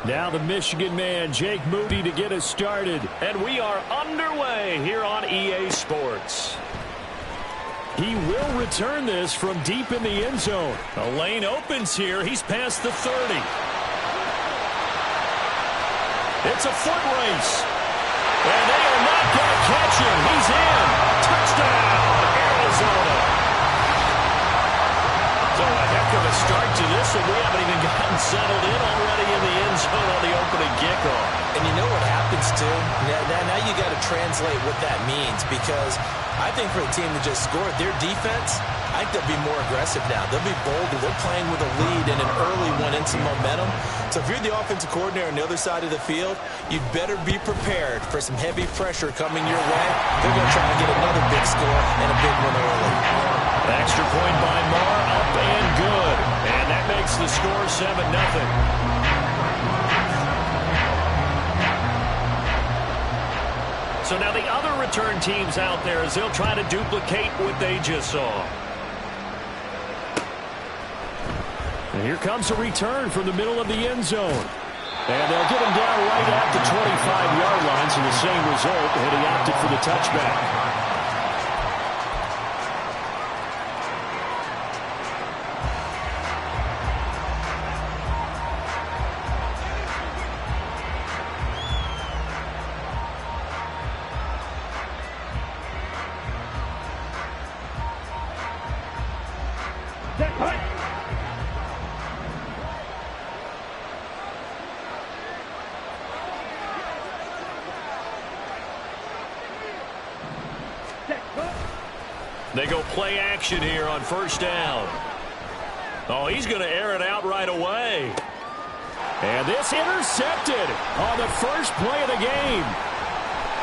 Now the Michigan man, Jake Moody, to get us started. And we are underway here on EA Sports. He will return this from deep in the end zone. A lane opens here. He's past the 30. It's a foot race. And they are not going to catch him. He's in. Touchdown, Arizona. So a heck of a start to this, and we haven't even gotten settled in already in the end zone on the opening kickoff. And you know what happens, too? Now you got to translate what that means, because I think for the team that just scored, their defense, I think they'll be more aggressive now. They'll be bolder. They're playing with a lead and an early one and some momentum. So if you're the offensive coordinator on the other side of the field, you'd better be prepared for some heavy pressure coming your way. They're going to try to get another big score and a big one early. Extra point by Marr, up and good. And that makes the score 7-0. So now the other return teams out there as they'll try to duplicate what they just saw. And here comes a return from the middle of the end zone. And they'll get him down right at the 25-yard line, so the same result, and he opted for the touchback. They go play action here on first down. Oh, he's going to air it out right away. And this intercepted on the first play of the game.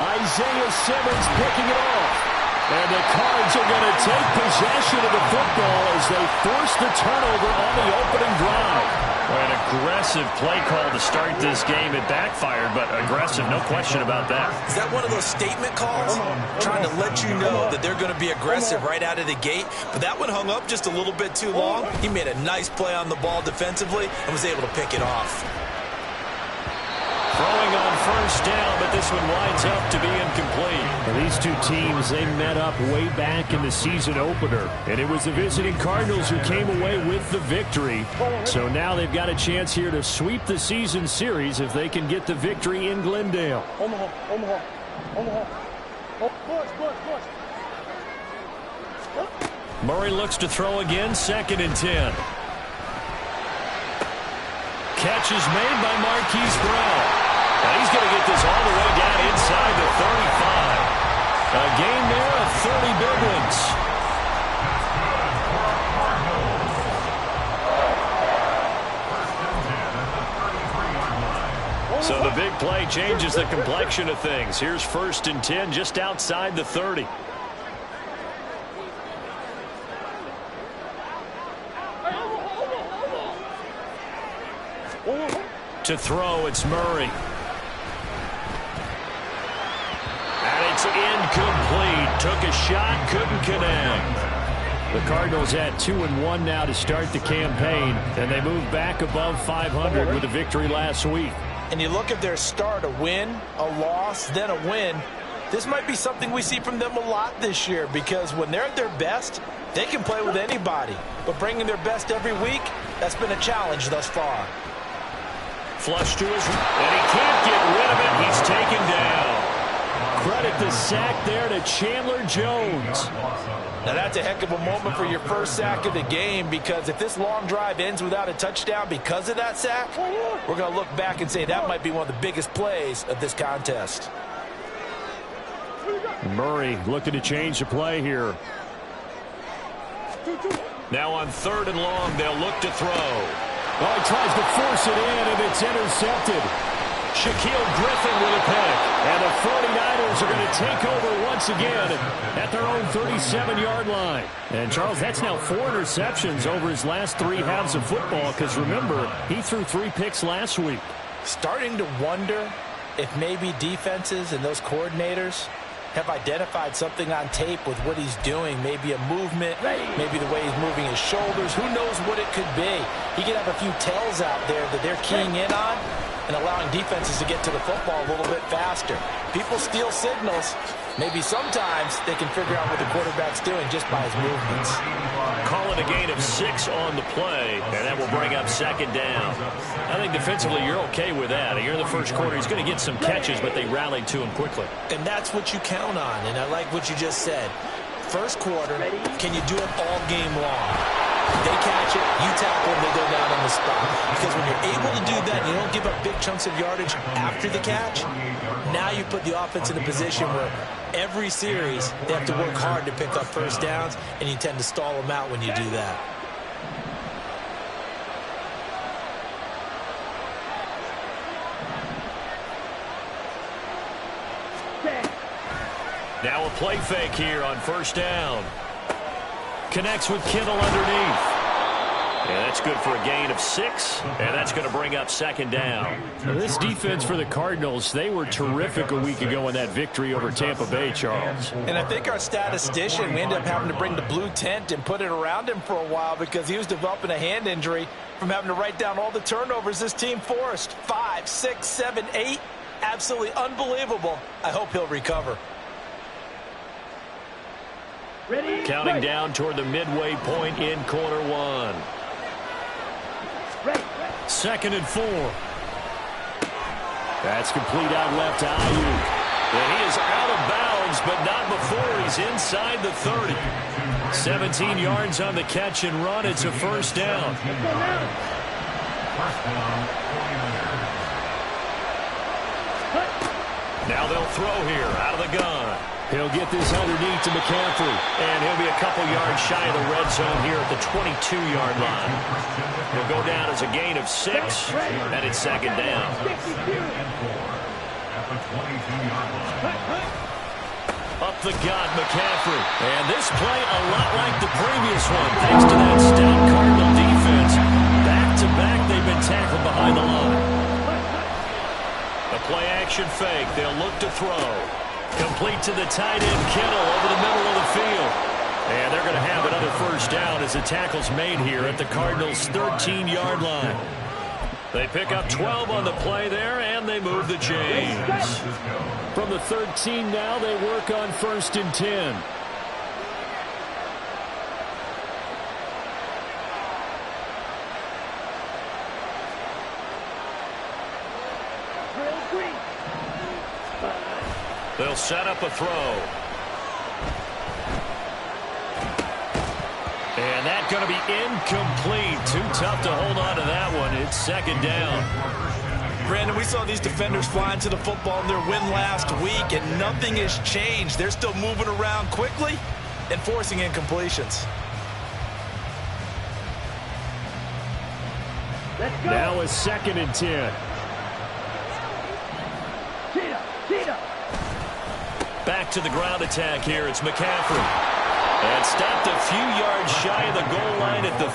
Isaiah Simmons picking it off. And the Cards are going to take possession of the football as they force the turnover on the opening drive. An aggressive play call to start this game. It backfired, but aggressive, no question about that. Is that one of those statement calls? Trying to let you know that they're going to be aggressive right out of the gate. But that one hung up just a little bit too long. He made a nice play on the ball defensively and was able to pick it off. Throwing on first down, but this one winds up to be incomplete. Well, these two teams, they met up way back in the season opener, and it was the visiting Cardinals who came away with the victory. So now they've got a chance here to sweep the season series if they can get the victory in Glendale. Murray looks to throw again, 2nd and 10. Catch is made by Marquise Brown. Now he's going to get this all the way down inside the 35. A gain there of 30 big ones. So the big play changes the complexion of things. Here's 1st and 10 just outside the 30. To throw, it's Murray. And it's incomplete. Took a shot, couldn't connect. The Cardinals at 2-1 now to start the campaign, and they move back above 500 with a victory last week. And you look at their start, a win, a loss, then a win. This might be something we see from them a lot this year, because when they're at their best, they can play with anybody. But bringing their best every week, that's been a challenge thus far. Flush to his, and he can't get rid of it. He's taken down. Credit the sack there to Chandler Jones. Now that's a heck of a moment for your first sack of the game, because if this long drive ends without a touchdown because of that sack, we're going to look back and say that might be one of the biggest plays of this contest. Murray looking to change the play here. Now on 3rd and long, they'll look to throw. Oh, he tries to force it in, and it's intercepted. Shaquille Griffin with a pick. And the 49ers are going to take over once again at their own 37-yard line. And, Charles, that's now 4 interceptions over his last 3 halves of football, because, remember, he threw 3 picks last week. Starting to wonder if maybe defenses and those coordinators have identified something on tape with what he's doing. Maybe a movement, maybe the way he's moving his shoulders. Who knows what it could be? He could have a few tells out there that they're keying in on. and allowing defenses to get to the football a little bit faster. People steal signals. Maybe sometimes they can figure out what the quarterback's doing just by his movements. Call it a gain of 6 on the play, and that will bring up second down. I think defensively you're okay with that. Here in the first quarter, he's going to get some catches, but they rallied to him quickly. And that's what you count on, and I like what you just said. First quarter, can you do it all game long? They catch it, you tackle them, they go down on the spot. Because when you're able to do that, you don't give up big chunks of yardage after the catch, now you put the offense in a position where every series they have to work hard to pick up first downs, and you tend to stall them out when you do that. Now a play fake here on first down. Connects with Kittle underneath. And that's good for a gain of 6, and that's going to bring up second down. Now this defense for the Cardinals, they were terrific a week ago in that victory over Tampa Bay, Charles. And I think our statistician, we ended up having to bring the blue tent and put it around him for a while because he was developing a hand injury from having to write down all the turnovers this team forced. 5, 6, 7, 8. Absolutely unbelievable. I hope he'll recover. Ready, counting down toward the midway point in quarter 1. Second and 4. That's complete out left to Ayuk. And he is out of bounds, but not before he's inside the 30. 17 yards on the catch and run. It's a first down. Now they'll throw here out of the gun. He'll get this underneath to McCaffrey, and he'll be a couple yards shy of the red zone here at the 22-yard line. He'll go down as a gain of 6, and it's second down. Up the gut, McCaffrey. And this play a lot like the previous one, thanks to that stout Cardinal defense. Back-to-back, they've been tackled behind the line. The play-action fake. They'll look to throw. Complete to the tight end, Kittle, over the middle of the field. And they're going to have another first down as the tackle's made here at the Cardinals' 13-yard line. They pick up 12 on the play there, and they move the chains. From the 13 now, they work on 1st and 10. They'll set up a throw. And that's going to be incomplete. Too tough to hold on to that one. It's second down. Brandon, we saw these defenders flying to the football in their win last week, and nothing has changed. They're still moving around quickly and forcing incompletions. Now a 2nd and 10. Back to the ground attack here. It's McCaffrey. And stopped a few yards shy of the goal line at the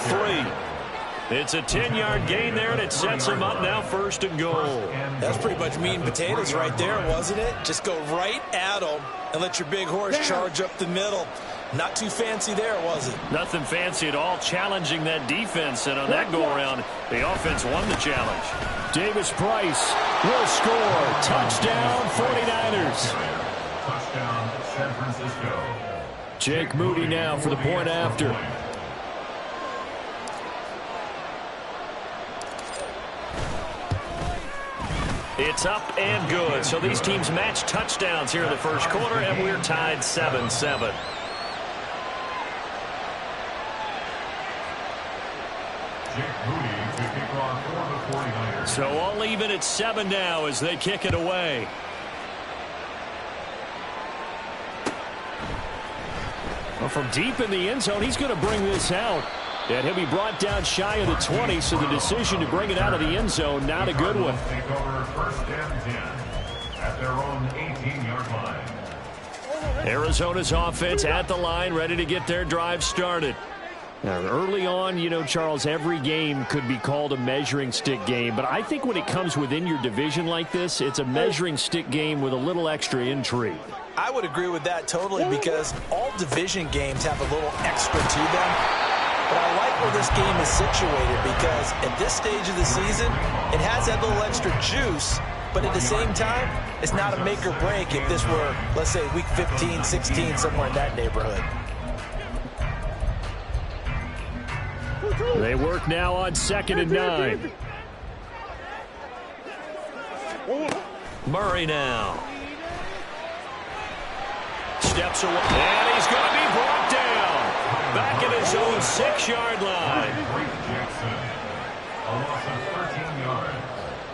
3. It's a 10-yard gain there, and it sets him up now 1st and goal. That's pretty much meat and potatoes right there, wasn't it? Just go right at them and let your big horse charge up the middle. Not too fancy there, was it? Nothing fancy at all, challenging that defense. And on that go-around, the offense won the challenge. Davis Price will score. Touchdown, 49ers. Touchdown, San Francisco. Jake Moody now for the point after. It's up and good. So these teams match touchdowns here in the first quarter, and we're tied 7-7. Jake Moody to kick off for the 49ers. So all even at 7 now as they kick it away. Well, from deep in the end zone, he's going to bring this out. And he'll be brought down shy of the 20, so the decision to bring it out of the end zone, not a good one. Take over 1st and 10 at their own 18-yard line. Arizona's offense at the line, ready to get their drive started. Now, early on, you know, Charles, every game could be called a measuring stick game. But I think when it comes within your division like this, it's a measuring stick game with a little extra intrigue. I would agree with that totally because all division games have a little extra to them. But I like where this game is situated because at this stage of the season, it has that little extra juice, but at the same time, it's not a make or break if this were, let's say, week 15, 16, somewhere in that neighborhood. They work now on 2nd and 9. Murray now. Steps away, and he's going to be brought down. Back at his own 6-yard line. Jackson, a loss of 13 yards,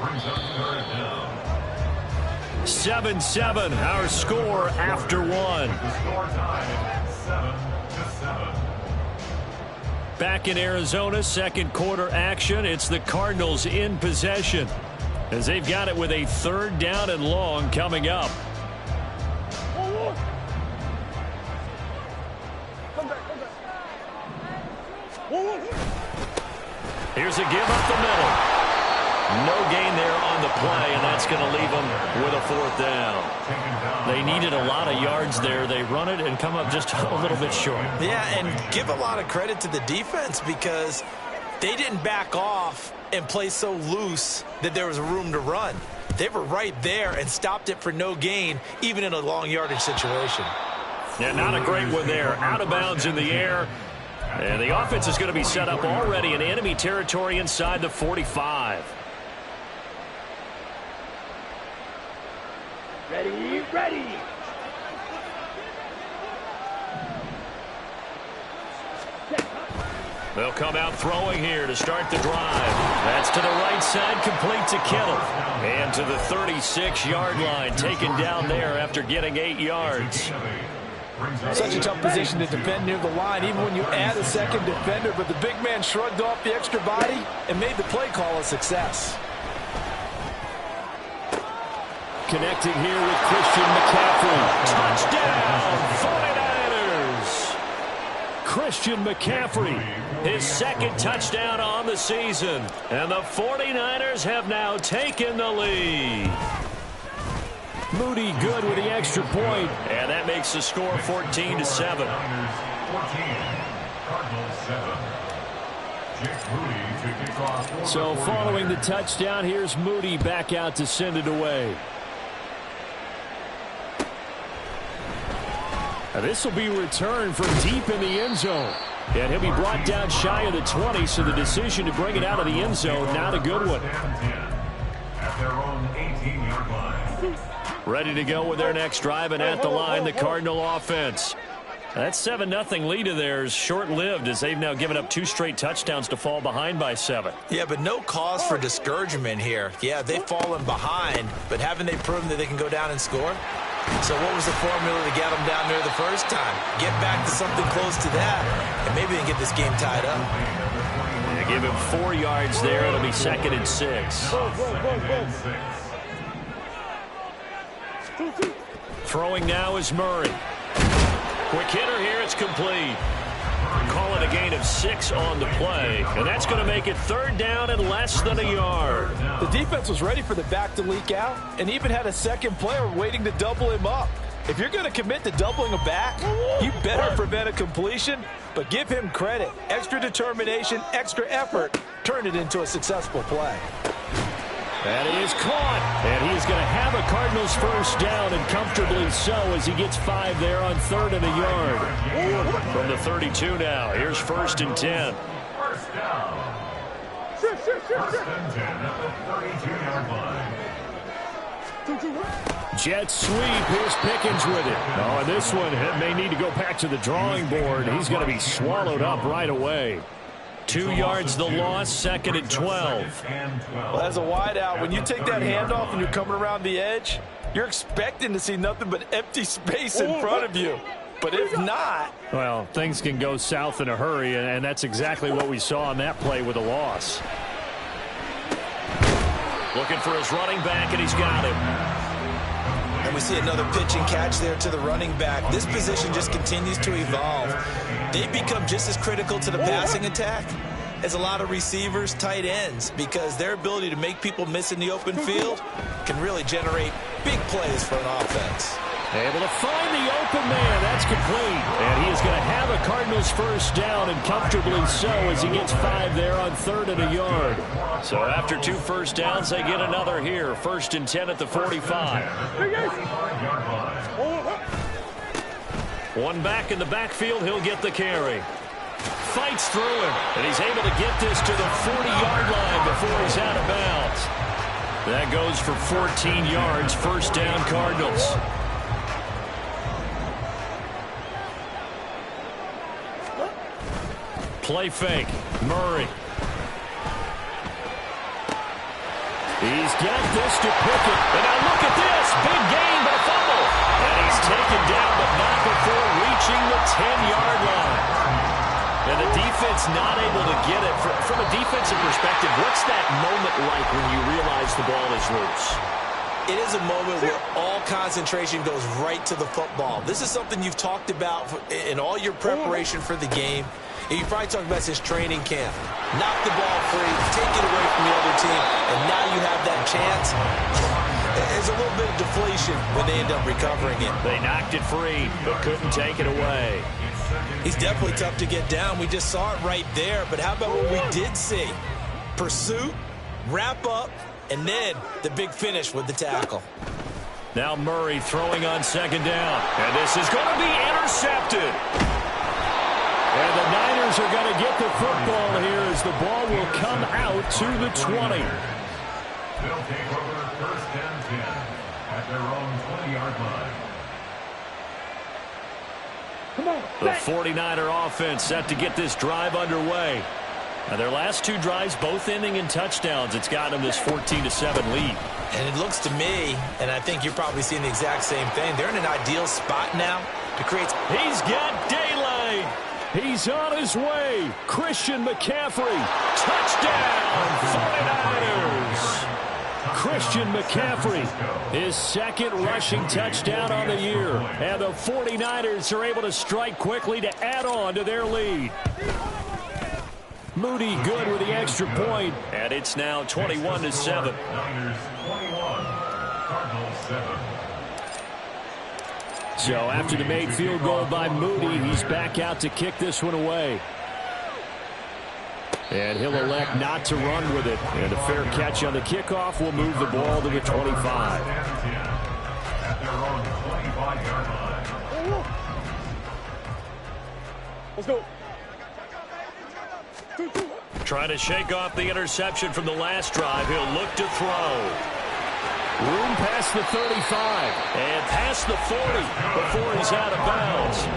brings up 3rd down. 7-7, our score after 1. The score tied 7-7. Back in Arizona, second quarter action. It's the Cardinals in possession as they've got it with a 3rd down and long coming up. Here's a give up the middle. No gain there on the play, and that's going to leave them with a 4th down. They needed a lot of yards there. They run it and come up just a little bit short. Yeah, and give a lot of credit to the defense because they didn't back off and play so loose that there was room to run. They were right there and stopped it for no gain, even in a long yardage situation. Yeah, not a great one there. Out of bounds in the air. And the offense is going to be set up already in enemy territory inside the 45. Ready. They'll come out throwing here to start the drive. That's to the right side, complete to Kittle. And to the 36-yard line, taken down there after getting 8 yards. Such a tough position to defend near the line, even when you add a second defender, but the big man shrugged off the extra body and made the play call a success. Connecting here with Christian McCaffrey. Touchdown, 49ers! Christian McCaffrey, his 2nd touchdown on the season. And the 49ers have now taken the lead. Moody good with the extra point, and that makes the score 14-7. 14, Cardinals 7. Jake Moody to kick off. So following the touchdown, here's Moody back out to send it away. Now this will be returned from deep in the end zone. And he'll be brought down shy of the 20, so the decision to bring it out of the end zone, not a good one. At their own 18-yard line. Ready to go with their next drive, and at the line, the Cardinal offense. That 7-0 lead of theirs short-lived as they've now given up 2 straight touchdowns to fall behind by 7. Yeah, but no cause for discouragement here. Yeah, they've fallen behind, but haven't they proven that they can go down and score? So what was the formula to get them down there the first time? Get back to something close to that, and maybe they can get this game tied up. They give him 4 yards there. It'll be 2nd and 6. Throwing now is Murray. Quick hitter here. It's complete. Call it a gain of 6 on the play. And that's going to make it 3rd down and less than a yard. The defense was ready for the back to leak out and even had a second player waiting to double him up. If you're going to commit to doubling a back, you better prevent a completion, but give him credit. Extra determination, extra effort, turned it into a successful play. That is caught, and he's going to have a Cardinals 1st down, and comfortably so as he gets 5 there on 3rd and a yard. From the 32 now, here's 1st and 10. First down. First and 10 at the 32-yard line. Jet sweep. Here's Pickens with it. Oh, and this one may need to go back to the drawing board. He's going to be swallowed up right away. 2 yards the loss, 2nd and 12. Well, as a wideout, when you take that handoff and you're coming around the edge, you're expecting to see nothing but empty space in front of you. But if not... Well, things can go south in a hurry, and that's exactly what we saw on that play with a loss. Looking for his running back, and he's got him. And we see another pitch and catch there to the running back. This position just continues to evolve. They become just as critical to the passing attack as a lot of receivers, tight ends, because their ability to make people miss in the open field can really generate big plays for an offense. Able to find the open man. That's complete. And he is going to have a Cardinals first down, and comfortably so, as he gets 5 there on 3rd and a yard. So after 2 first downs, they get another here. 1st and 10 at the 45. One back in the backfield. He'll get the carry. Fights through him, and he's able to get this to the 40-yard line before he's out of bounds. That goes for 14 yards. First down, Cardinals. Play fake. Murray. He's got this to Pickett. And now look at this. Big gain, but a fumble. And he's taken down, but not before reaching the 10-yard line. And the defense not able to get it. From a defensive perspective, what's that moment like when you realize the ball is loose? It is a moment where all concentration goes right to the football. This is something you've talked about in all your preparation for the game. And you probably talked about since training camp. Knock the ball free, take it away from the other team, and now you have that chance. There's a little bit of deflation when they end up recovering it. They knocked it free, but couldn't take it away. He's definitely tough to get down. We just saw it right there. But how about what we did see? Pursuit, wrap up, and then the big finish with the tackle. Now Murray throwing on 2nd down. And this is going to be intercepted. And the Niners are going to get the football here as the ball will come out to the 20. They'll take over 1st and 10 at their own 20-yard line. The 49er offense set to get this drive underway. Now their last 2 drives both ending in touchdowns. It's gotten them this 14-7 lead. And it looks to me, and I think you're probably seeing the exact same thing, they're in an ideal spot now to create. He's got daylight. He's on his way. Christian McCaffrey. Touchdown, 49ers. Christian McCaffrey, his 2nd rushing touchdown on the year. And the 49ers are able to strike quickly to add on to their lead. Moody good with the extra point. And it's now 21-7. Niners 21, Cardinals 7. So after the made field goal by Moody, he's back out to kick this one away. And he'll elect not to run with it. And a fair catch on the kickoff will move the ball to the 25. At their own 25-yard line. Let's go. Trying to shake off the interception from the last drive. He'll look to throw. Room past the 35 and past the 40 before he's out of bounds.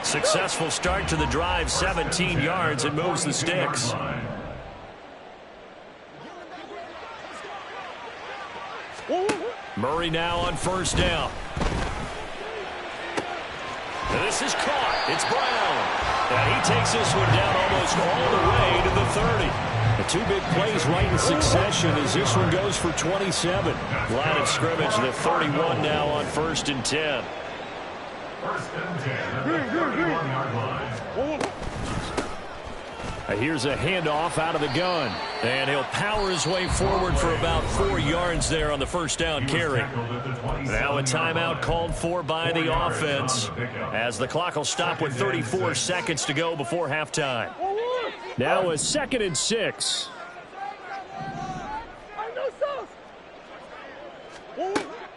Successful start to the drive, 17 yards, and moves the sticks. Murray now on 1st down. And this is caught. It's Brown. And he takes this one down almost all the way to the 30. The 2 big plays right in succession as this one goes for 27. Line of scrimmage, the 31 now on 1st and 10. 1st and 10 at the 31-yard line. Here's a handoff out of the gun. And he'll power his way forward for about 4 yards there on the 1st down carry. Now a timeout called for by the offense as the clock will stop with 34 seconds to go before halftime. Now a 2nd and 6.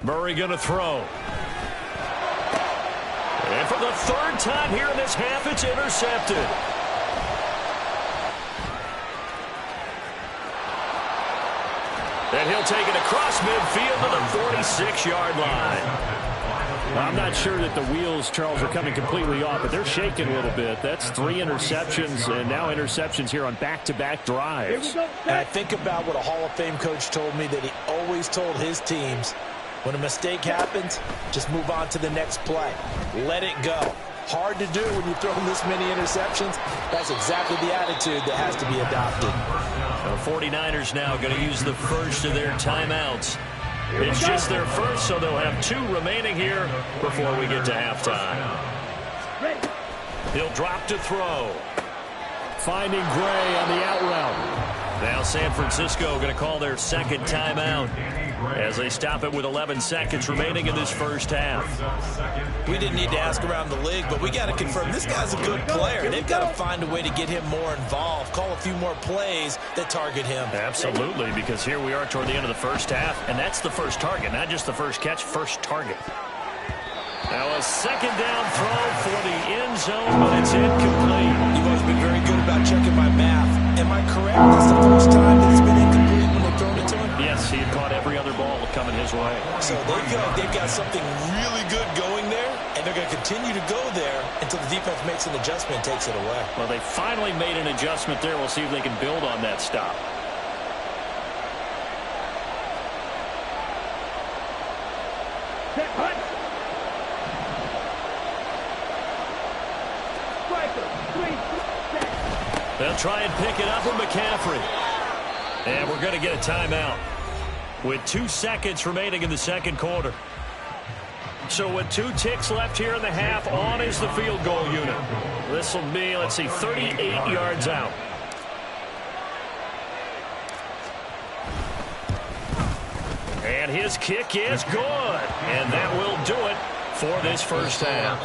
Murray going to throw. And for the 3rd time here in this half, it's intercepted. And he'll take it across midfield to the 46-yard line. I'm not sure that the wheels, Charles, are coming completely off, but they're shaking a little bit. That's 3 interceptions, and now interceptions here on back-to-back drives. And I think about what a Hall of Fame coach told me that he always told his teams, when a mistake happens, just move on to the next play. Let it go. Hard to do when you throw this many interceptions. That's exactly the attitude that has to be adopted. The 49ers now going to use the first of their timeouts. It's just their first, so they'll have 2 remaining here before we get to halftime. He'll drop to throw. Finding Gray on the out route. Now San Francisco going to call their 2nd timeout. as they stop it with 11 seconds remaining in this first half. We didn't need to ask around the league, but we got to confirm this guy's a good player. They've got to find a way to get him more involved, call a few more plays that target him. Absolutely, because here we are toward the end of the first half, and that's the first target, not just the first catch, first target. Now a second down throw for the end zone, but it's incomplete. You've always been very good about checking my math. Am I correct? That's the first time that it's been incomplete when they've thrown it to him? Yes, he had caught every other ball coming his way. So they feel like they've got something really good going there, and they're going to continue to go there until the defense makes an adjustment and takes it away. Well, they finally made an adjustment there. We'll see if they can build on that stop. They'll try and pick it up with McCaffrey. And we're going to get a timeout with 2 seconds remaining in the second quarter. So with 2 ticks left here in the half, on is the field goal unit. This will be, let's see, 38 yards out. And his kick is good. And that will do it for this first half.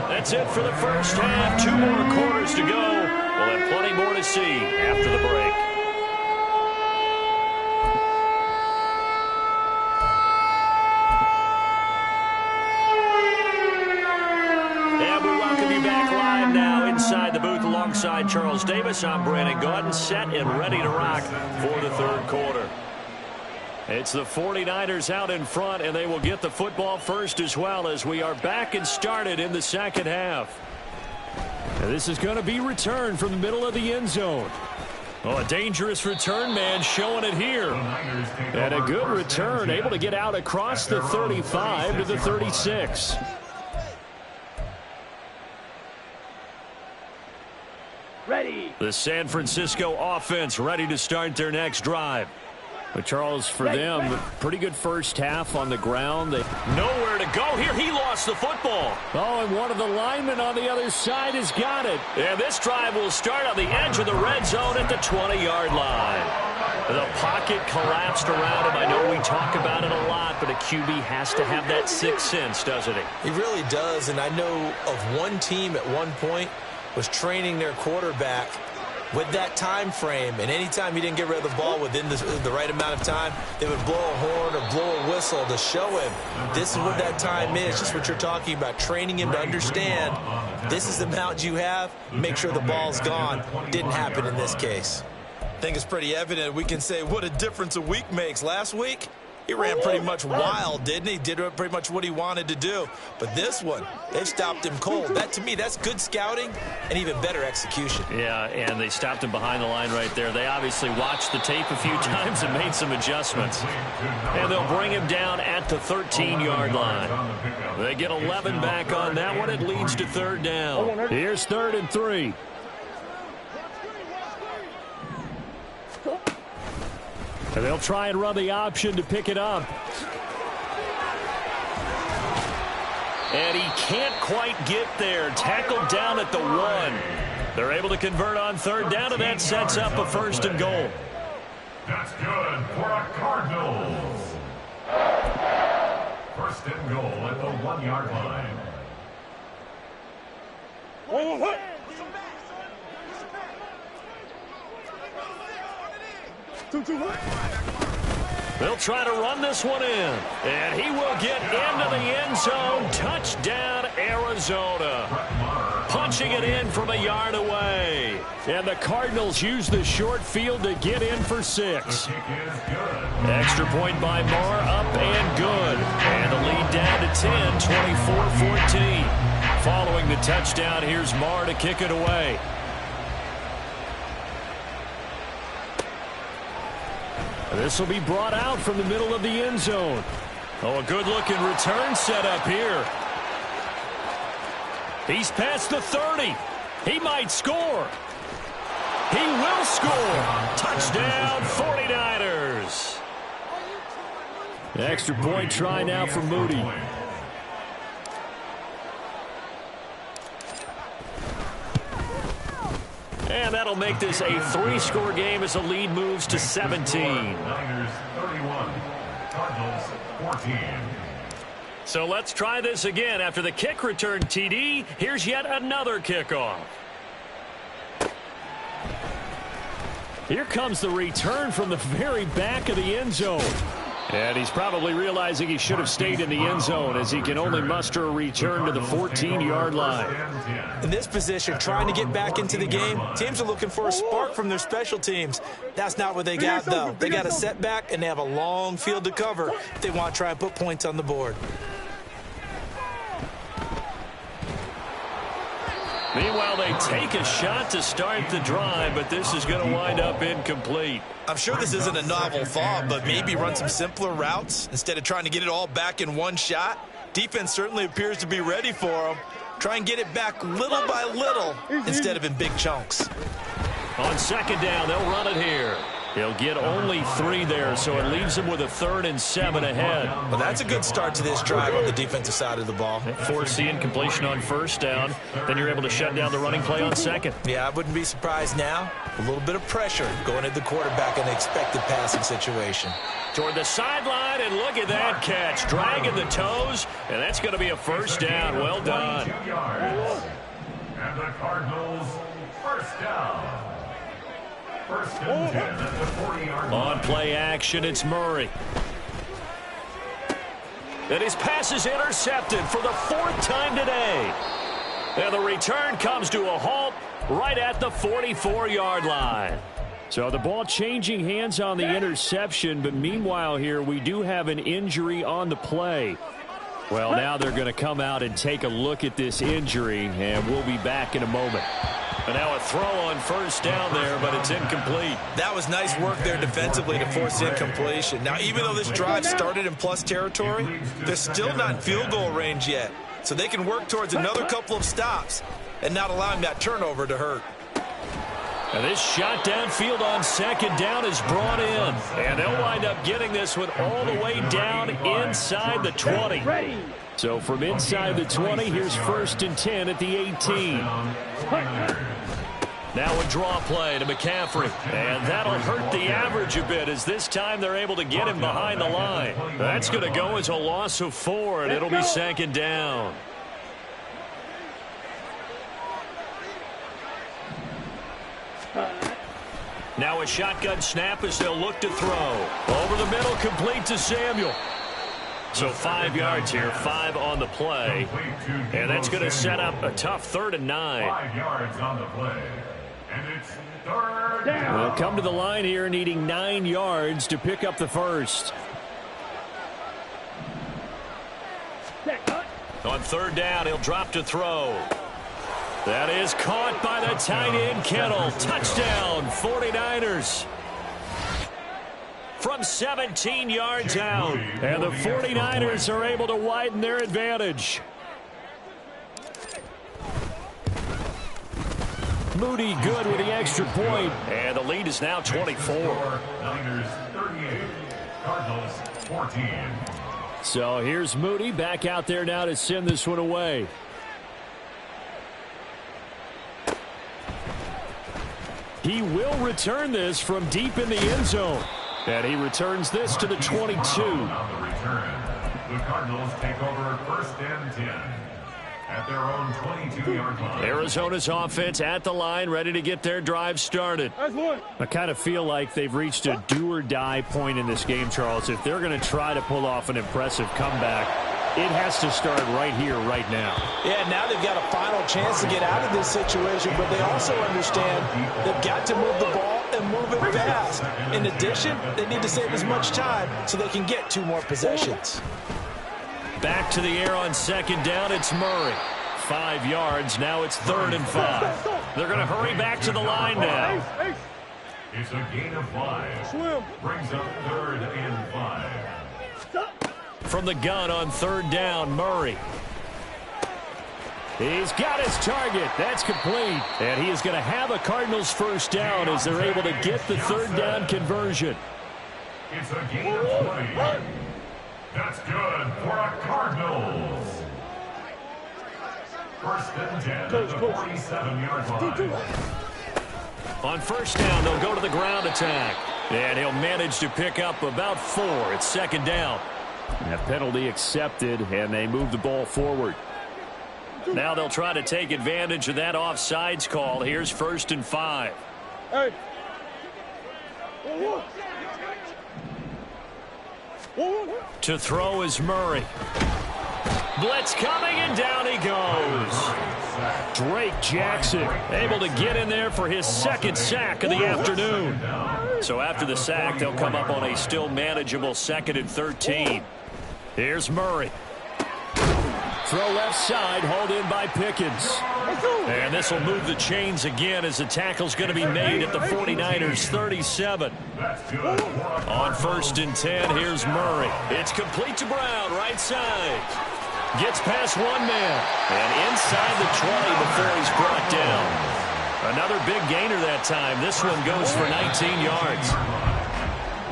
That's it for the first half. 2 more quarters to go. We'll have plenty more to see after the break. And we welcome you back live now inside the booth alongside Charles Davis. I'm Brandon Gaudin, set and ready to rock for the third quarter. It's the 49ers out in front, and they will get the football first as well as we are back and started in the second half. And this is going to be returned from the middle of the end zone. Oh, a dangerous return man showing it here. And a good return, able to get out across the 35 to the 36. Ready. The San Francisco offense ready to start their next drive. But Charles, for them, pretty good first half on the ground. They nowhere to go here. He lost the football. Oh, and one of the linemen on the other side has got it. And this drive will start on the edge of the red zone at the 20-yard line. The pocket collapsed around him. I know we talk about it a lot, but a QB has to have that sixth sense, doesn't he? He really does, and I know of one team at one point was training their quarterback with that time frame, and anytime he didn't get rid of the ball within the right amount of time, they would blow a horn or blow a whistle to show him this is what that time is, just what you're talking about, training him to understand this is the amount you have, make sure the ball's gone. Didn't happen in this case. I think it's pretty evident. We can say what a difference a week makes. Last week, he ran pretty much wild, didn't he? Did pretty much what he wanted to do. But this one, they've stopped him cold. That, to me, that's good scouting and even better execution. Yeah, and they stopped him behind the line right there. They obviously watched the tape a few times and made some adjustments. And they'll bring him down at the 13-yard line. They get 11 back on that one. It leads to third down. Here's 3rd and 3. And they'll try and run the option to pick it up. And he can't quite get there. Tackled down at the 1. They're able to convert on third down, and that sets up a 1st and goal. That's good for a Cardinals. 1st and goal at the 1-yard line. They'll try to run this one in. And he will get into the end zone. Touchdown, Arizona. Punching it in from a yard away. And the Cardinals use the short field to get in for 6. Extra point by Marr, up and good. And the lead down to 10, 24-14. Following the touchdown, here's Marr to kick it away. This will be brought out from the middle of the end zone. Oh, a good-looking return set up here. He's past the 30. He might score. He will score. Touchdown, 49ers. Extra point try now for Moody. And that'll make this a 3-score game as the lead moves to 17. Niners 31, Cardinals 14. So let's try this again. After the kick return TD, here's yet another kickoff. Here comes the return from the very back of the end zone. And he's probably realizing he should have stayed in the end zone as he can only muster a return to the 14-yard line. In this position, trying to get back into the game, teams are looking for a spark from their special teams. That's not what they got, though. They got a setback, and they have a long field to cover if they want to try and put points on the board. Meanwhile, they take a shot to start the drive, but this is going to wind up incomplete. I'm sure this isn't a novel thought, but maybe run some simpler routes instead of trying to get it all back in one shot. Defense certainly appears to be ready for them. Try and get it back little by little instead of in big chunks. On second down, they'll run it here. He'll get only 3 there, so it leaves him with a 3rd and 7 ahead. Well, that's a good start to this drive on the defensive side of the ball. Force the incompletion on first down. Then you're able to shut down the running play on second. Yeah, I wouldn't be surprised now. A little bit of pressure going at the quarterback in an expected passing situation. Toward the sideline, and look at that catch. Dragging the toes, and that's going to be a first down. Well done. 22 yards. And the Cardinals first down. First and 10 at the 40-yard line. On play action, it's Murray. And his pass is intercepted for the 4th time today. And the return comes to a halt right at the 44-yard line. So the ball changing hands on the interception, but meanwhile here we do have an injury on the play. Well, now they're going to come out and take a look at this injury, and we'll be back in a moment. And now a throw on first down there, but it's incomplete. That was nice work there defensively to force incompletion. Now, even though this drive started in plus territory, they're still not in field goal range yet. So they can work towards another couple of stops and not allowing that turnover to hurt. And this shot downfield on second down is brought in. And they'll wind up getting this one all the way down inside the 20. So from inside the 20, here's 1st and 10 at the 18. Now a draw play to McCaffrey. And that'll hurt the average a bit as this time they're able to get him behind the line. That's going to go as a loss of 4, and it'll be second down. Now a shotgun snap as they'll look to throw. Over the middle, complete to Samuel. So 5 yards here, 5 on the play. And that's going to set up a tough 3rd and 9. 5 yards on the play. And it's 3rd down. We'll come to the line here needing 9 yards to pick up the first. On 3rd down, he'll drop to throw. That is caught by the tight end, Kittle. Touchdown, 49ers. From 17 yards out. And the 49ers are able to widen their advantage. Moody good with the extra point. And the lead is now 24. Niners 38. Cardinals 14. So here's Moody back out there now to send this one away. He will return this from deep in the end zone. And he returns this to the 22. On the return, the Cardinals take over 1st and 10 at their own 22-yard line. Arizona's offense at the line, ready to get their drive started. I kind of feel like they've reached a do-or-die point in this game, Charles. If they're going to try to pull off an impressive comeback, it has to start right here, right now. Yeah, now they've got a final chance to get out of this situation, but they also understand they've got to move the ball and move it fast. In addition, they need to save as much time so they can get 2 more possessions. Back to the air on second down, it's Murray. 5 yards, now it's 3rd and 5. They're going to hurry back to the line now. It's a gain of 5. Brings up 3rd and 5. From the gun on 3rd down, Murray. He's got his target. That's complete. And he is going to have a Cardinals first down as they're able to get the 3rd down conversion. It's a gain of 20. That's good for a Cardinals. 1st and 10 at the 47-yard line. On first down, they'll go to the ground attack. And he'll manage to pick up about 4. It's second down. And a penalty accepted, and they move the ball forward. Now they'll try to take advantage of that offsides call. Here's 1st and 5. Hey. To throw is Murray. Blitz coming, and down he goes. Drake Jackson able to get in there for his 2nd sack of the afternoon. So after the sack, they'll come up on a still manageable 2nd and 13. Here's Murray. Throw left side, hauled in by Pickens. And this will move the chains again as the tackle's going to be made at the 49ers 37. On 1st and 10, here's Murray. It's complete to Brown, right side. Gets past one man. And inside the 20 before he's brought down. Another big gainer that time. This one goes for 19 yards.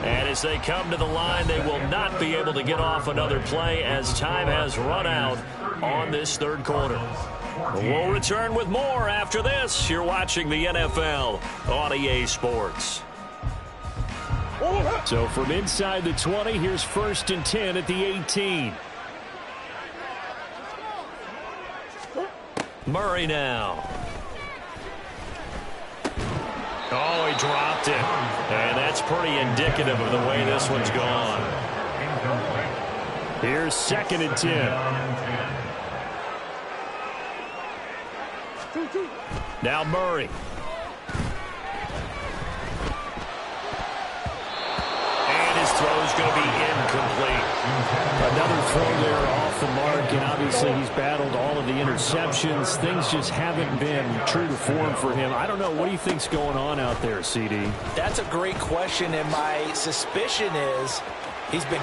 And as they come to the line, they will not be able to get off another play as time has run out on this 3rd quarter. We'll return with more after this. You're watching the NFL on EA Sports. So from inside the 20, here's 1st and 10 at the 18. Murray now. Oh, he dropped it. And that's pretty indicative of the way this one's gone. Here's 2nd and 10. Now Murray. And his throw's going to be incomplete. Another throw there off the mark, and obviously he's battled all of the interceptions. Things just haven't been true to form for him. I don't know. What do you think's going on out there, CD? That's a great question, and my suspicion is he's been...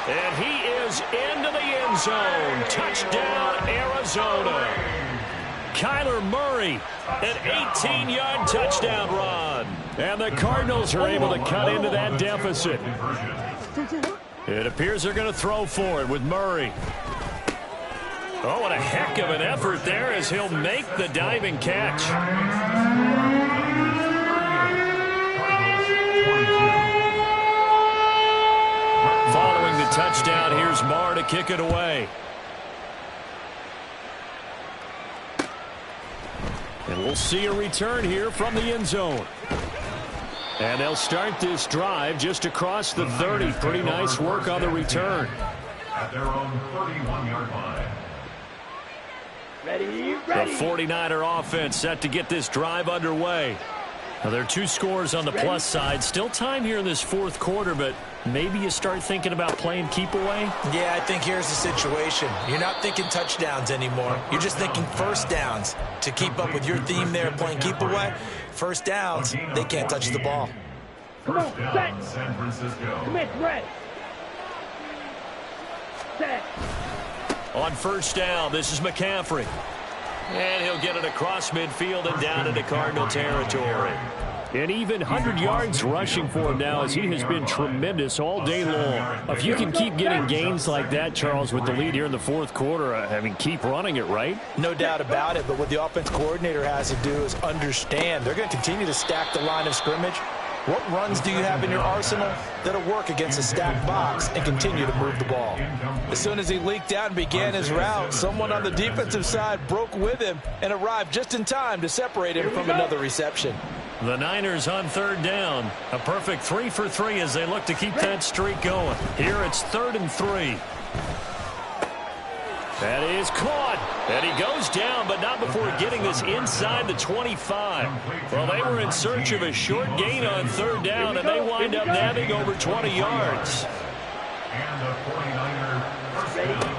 And he is into the end zone. Touchdown, Arizona. Kyler Murray, an 18-yard touchdown run. And the Cardinals are able to cut into that deficit. It appears they're going to throw for it with Murray. Oh, what a heck of an effort there as he'll make the diving catch. Following the touchdown, here's Marr to kick it away. And we'll see a return here from the end zone. And they'll start this drive just across the 30. Pretty nice work on the return. At their own 31-yard line. Ready. The 49er offense set to get this drive underway. Now, there are 2 scores on the plus side. Still time here in this 4th quarter, but maybe you start thinking about playing keep away? Yeah, I think here's the situation. You're not thinking touchdowns anymore. You're just thinking first downs. To keep up with your theme there, playing keep away, first downs, they can't touch the ball. Come on, set. San Francisco. Commit, red. Set. On 1st down, this is McCaffrey. And he'll get it across midfield and down into Cardinal territory. And even 100 yards rushing for him now as he has been tremendous all day long. If you can keep getting gains like that, Charles, with the lead here in the 4th quarter, I mean, keep running it, right? No doubt about it, but what the offense coordinator has to do is understand they're going to continue to stack the line of scrimmage. What runs do you have in your arsenal that'll work against a stacked box and continue to move the ball? As soon as he leaked out and began his route, someone on the defensive side broke with him and arrived just in time to separate him from another reception. The Niners on 3rd down. A perfect 3 for 3 as they look to keep that streak going. Here it's 3rd and 3. That is caught. And he goes down, but not before getting this inside the 25. Well, they were in search of a short gain on 3rd down, and they wind up nabbing over 20 yards. And the 49er first down.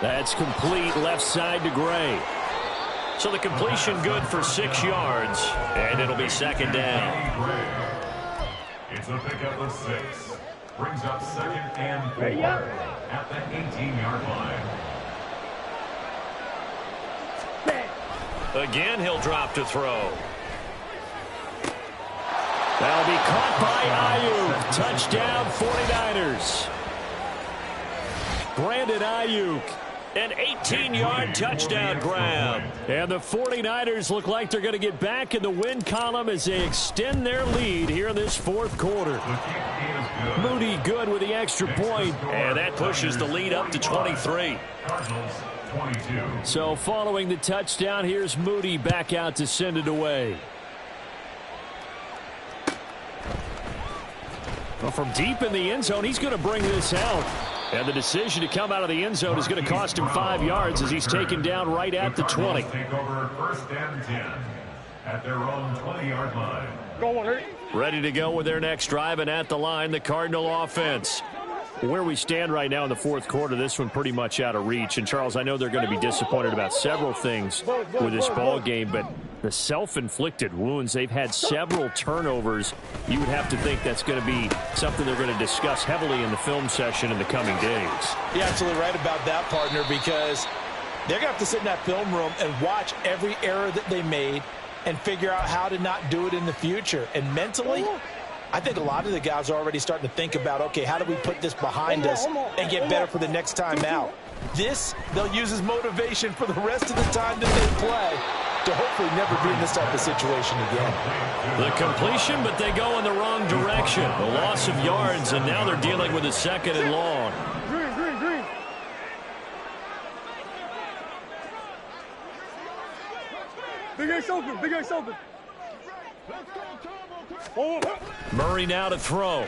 That's complete left side to Gray. So the completion good for 6 yards, and it'll be 2nd down. It's a pickup of 6. Brings up 2nd and 4 at the 18-yard line. Again, he'll drop to throw. That'll be caught by Ayuk. Touchdown, 49ers. Brandon Ayuk An 18-yard touchdown grab. And the 49ers look like they're going to get back in the win column as they extend their lead here in this fourth quarter. Moody good with the extra point. And that pushes the lead up to 23. So following the touchdown, here's Moody back out to send it away. Well, from deep in the end zone, he's going to bring this out. And the decision to come out of the end zone is going to cost him 5 yards as he's taken down right at the 20. Take over 1st and 10 at their own 20-yard line. Go on, hurry. Ready to go with their next drive, and at the line, the Cardinal offense. Where we stand right now in the fourth quarter, this one pretty much out of reach. And, Charles, I know they're going to be disappointed about several things with this ball game, but the self-inflicted wounds, they've had several turnovers. You would have to think that's going to be something they're going to discuss heavily in the film session in the coming days. You're absolutely right about that, partner, because they're going to have to sit in that film room and watch every error that they made and figure out how to not do it in the future. And mentally, I think a lot of the guys are already starting to think about, okay, how do we put this behind us and get better for the next time out? This, they'll use as motivation for the rest of the time that they play to hopefully never be in this type of situation again. The completion, but they go in the wrong direction. A loss of yards, and now they're dealing with a 2nd and long. Green. Big Ace open. Murray now to throw.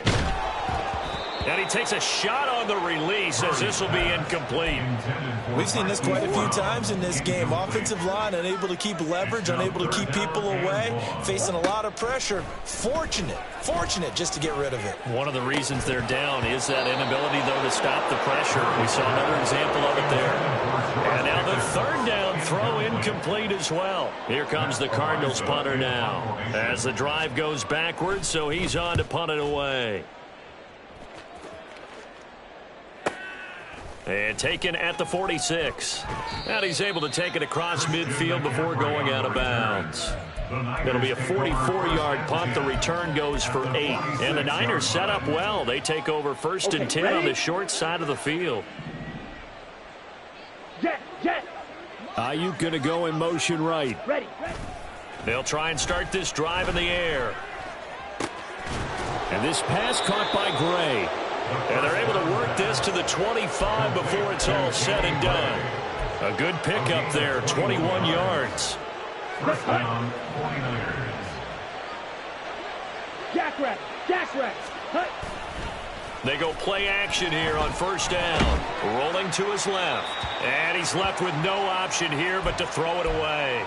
And he takes a shot on the release as this will be incomplete. We've seen this quite a few times in this game. Offensive line unable to keep leverage, unable to keep people away, facing a lot of pressure. Fortunate just to get rid of it. One of the reasons they're down is that inability, though, to stop the pressure. We saw another example of it there. And now the 3rd down throw incomplete as well. Here comes the Cardinals punter now as the drive goes backwards, so he's on to punt it away. And taken at the 46. And he's able to take it across midfield before going out of bounds. It'll be a 44-yard punt. The return goes for 8. And the Niners set up well. They take over 1st and 10 on the short side of the field. Jet. Ayuk going to go in motion right. Ready. They'll try and start this drive in the air. And this pass caught by Gray. And they're able to work this to the 25 before it's all said and done. A good pickup there, 21 yards. First down, 49ers. Jack rack. Hut. They go play action here on 1st down. Rolling to his left. And he's left with no option here but to throw it away.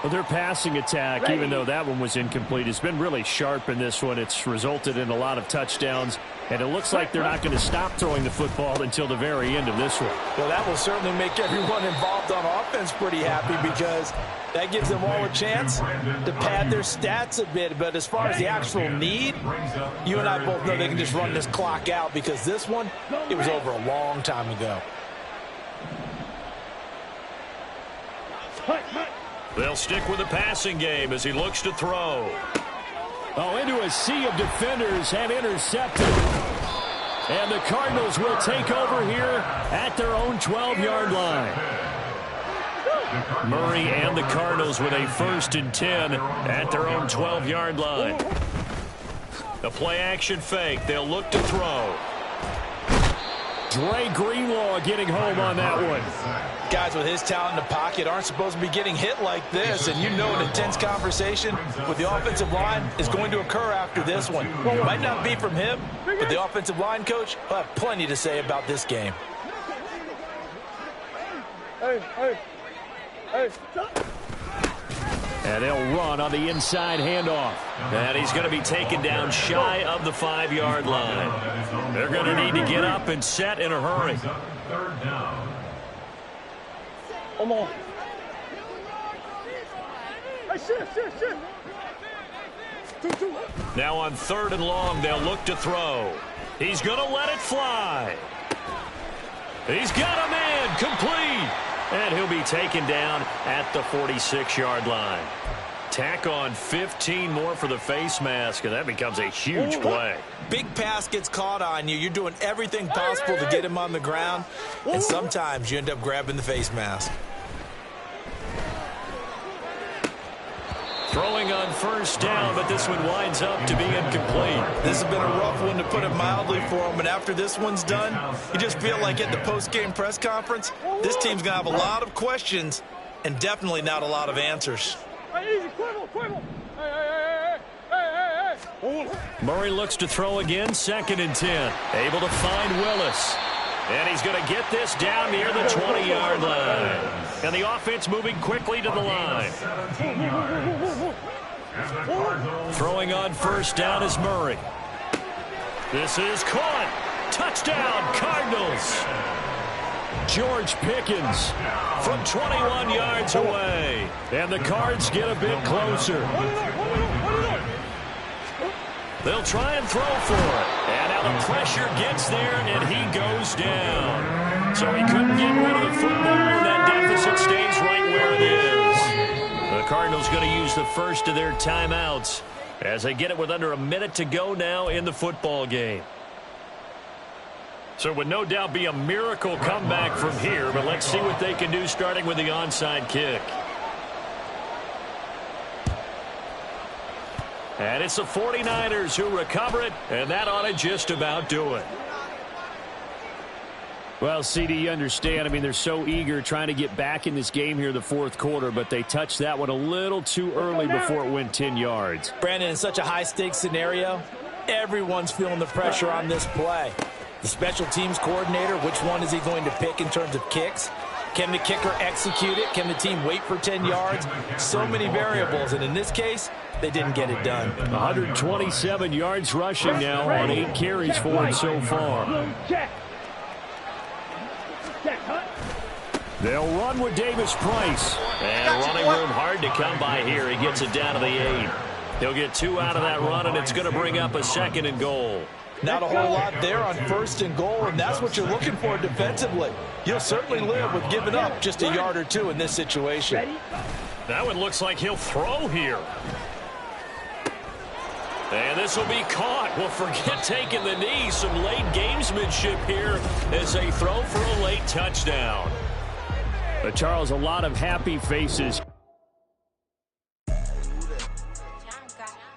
Well, their passing attack, even though that one was incomplete, has been really sharp in this one. It's resulted in a lot of touchdowns, and it looks like they're not going to stop throwing the football until the very end of this one. Well, that will certainly make everyone involved on offense pretty happy because that gives them all a chance to pad their stats a bit. But as far as the actual need, you and I both know they can just run this clock out because this one, it was over a long time ago. They'll stick with the passing game as he looks to throw. Oh, into a sea of defenders and intercepted. And the Cardinals will take over here at their own 12-yard line. Murray and the Cardinals with a 1st and 10 at their own 12-yard line. The play-action fake. They'll look to throw. Dre Greenlaw getting home on that one. Guys with his talent in the pocket aren't supposed to be getting hit like this, and you know an intense conversation with the offensive line is going to occur after this one. It might not be from him, but the offensive line coach will have plenty to say about this game. Hey. And they'll run on the inside handoff. And he's going to be taken down shy of the 5-yard line. They're going to need to get up and set in a hurry. 3rd down. Come on. Hey, shit. Two. Now on 3rd and long, they'll look to throw. He's going to let it fly. He's got a man, complete. And he'll be taken down at the 46-yard line. Tack on 15 more for the face mask, and that becomes a huge play. Big pass gets caught on you. You're doing everything possible to get him on the ground, and sometimes you end up grabbing the face mask. Throwing on first down, but this one winds up to be incomplete. This has been a rough one, to put it mildly, for him. And after this one's done, you just feel like at the post-game press conference, this team's going to have a lot of questions and definitely not a lot of answers. Hey, easy, Quibble. Hey. Murray looks to throw again, 2nd and 10. Able to find Willis. And he's going to get this down near the 20-yard line. And the offense moving quickly to the line. Throwing on first down is Murray. This is caught. Touchdown, Cardinals. George Pickens from 21 yards away. And the Cards get a bit closer. They'll try and throw for it. And now the pressure gets there, and he goes down. So he couldn't get rid of the football, and that deficit stays right where it is. The Cardinals going to use the first of their timeouts as they get it with under a minute to go now in the football game. So it would no doubt be a miracle comeback from here, but let's see what they can do starting with the onside kick. And it's the 49ers who recover it, and that ought to just about do it. Well, CD, you understand. I mean, they're so eager trying to get back in this game here in the fourth quarter, but they touched that one a little too early before it went 10 yards. Brandon, in such a high-stakes scenario, everyone's feeling the pressure on this play. The special teams coordinator, which one is he going to pick in terms of kicks? Can the kicker execute it? Can the team wait for 10 yards? So many variables, and in this case, they didn't get it done. 127 yards rushing now on 8 carries for him so far. They'll run with Davis Price. And running room hard to come by here. He gets it down to the 8. He'll get 2 out of that run, and it's going to bring up a 2nd and goal. Not a whole lot there on 1st and goal, and that's what you're looking for defensively. You'll certainly live with giving up just a yard or 2 in this situation. That one looks like he'll throw here. And this will be caught. Well, forget taking the knee. Some late gamesmanship here as they throw for a late touchdown. But Charles, a lot of happy faces